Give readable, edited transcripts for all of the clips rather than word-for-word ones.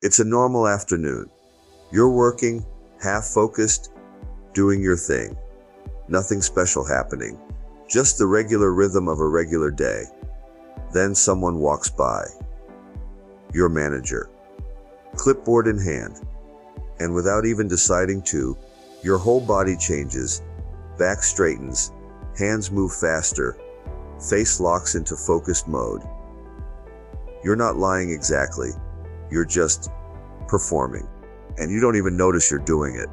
It's a normal afternoon. You're working, half focused, doing your thing. Nothing special happening. Just the regular rhythm of a regular day. Then someone walks by. Your manager. Clipboard in hand. And without even deciding to, your whole body changes, back straightens, hands move faster, face locks into focused mode. You're not lying exactly. You're just performing. And you don't even notice you're doing it.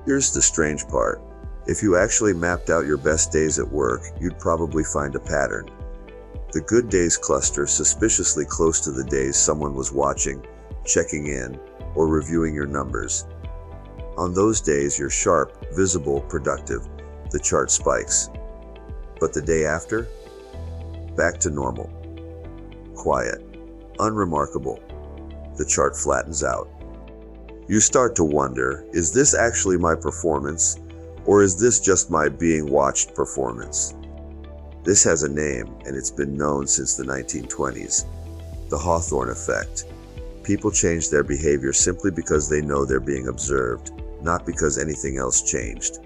Here's the strange part. If you actually mapped out your best days at work, you'd probably find a pattern. The good days cluster suspiciously close to the days someone was watching, checking in, or reviewing your numbers. On those days, you're sharp, visible, productive. The chart spikes. But the day after? Back to normal. Quiet. Unremarkable. The chart flattens out. You start to wonder, is this actually my performance, or is this just my being watched performance? This has a name, and it's been known since the 1920s. The Hawthorne effect. People change their behavior simply because they know they're being observed, not because anything else changed.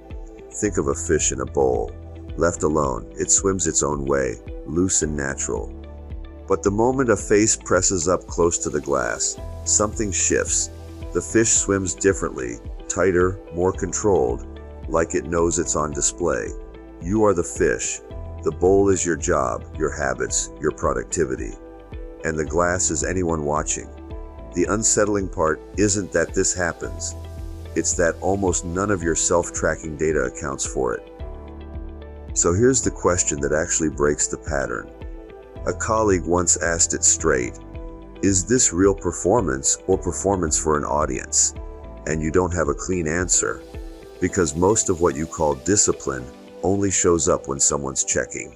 Think of a fish in a bowl. Left alone, it swims its own way, loose and natural. But the moment a face presses up close to the glass, something shifts. The fish swims differently, tighter, more controlled, like it knows it's on display. You are the fish. The bowl is your job, your habits, your productivity. And the glass is anyone watching. The unsettling part isn't that this happens. It's that almost none of your self-tracking data accounts for it. So here's the question that actually breaks the pattern. A colleague once asked it straight. Is this real performance or performance for an audience? And you don't have a clean answer, because most of what you call discipline only shows up when someone's checking.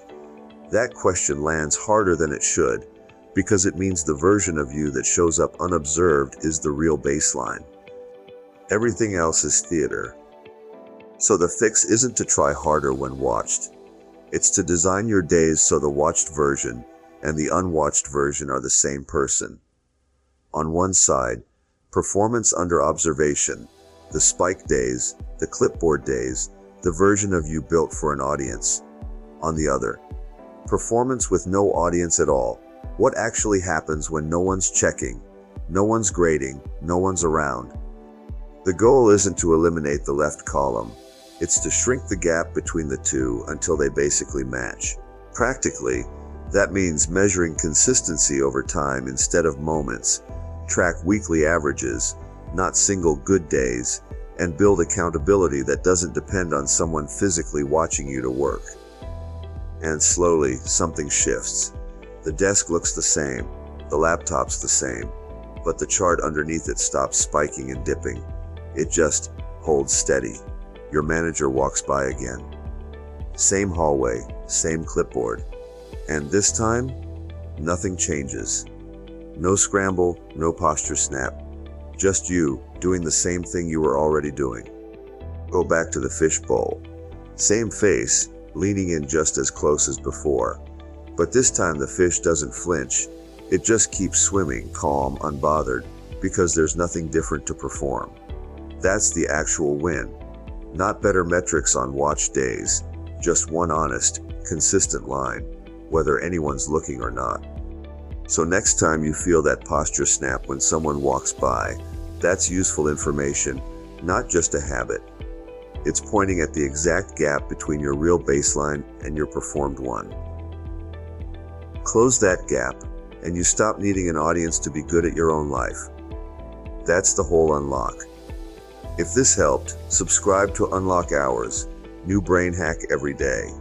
That question lands harder than it should, because it means the version of you that shows up unobserved is the real baseline. Everything else is theater. So the fix isn't to try harder when watched. It's to design your days so the watched version and the unwatched version are the same person. On one side, performance under observation, the spike days, the clipboard days, the version of you built for an audience. On the other, performance with no audience at all. What actually happens when no one's checking, no one's grading, no one's around? The goal isn't to eliminate the left column. It's to shrink the gap between the two until they basically match. Practically, that means measuring consistency over time instead of moments, track weekly averages, not single good days, and build accountability that doesn't depend on someone physically watching you to work. And slowly, something shifts. The desk looks the same, the laptop's the same, but the chart underneath it stops spiking and dipping. It just holds steady. Your manager walks by again. Same hallway, same clipboard. And this time, nothing changes. No scramble, no posture snap. Just you, doing the same thing you were already doing. Go back to the fish bowl. Same face, leaning in just as close as before. But this time the fish doesn't flinch. It just keeps swimming, calm, unbothered, because there's nothing different to perform. That's the actual win. Not better metrics on watch days, just one honest, consistent line, whether anyone's looking or not. So next time you feel that posture snap when someone walks by, that's useful information, not just a habit. It's pointing at the exact gap between your real baseline and your performed one. Close that gap, and you stop needing an audience to be good at your own life. That's the whole unlock. If this helped, subscribe to Unlock Hours, new brain hack every day.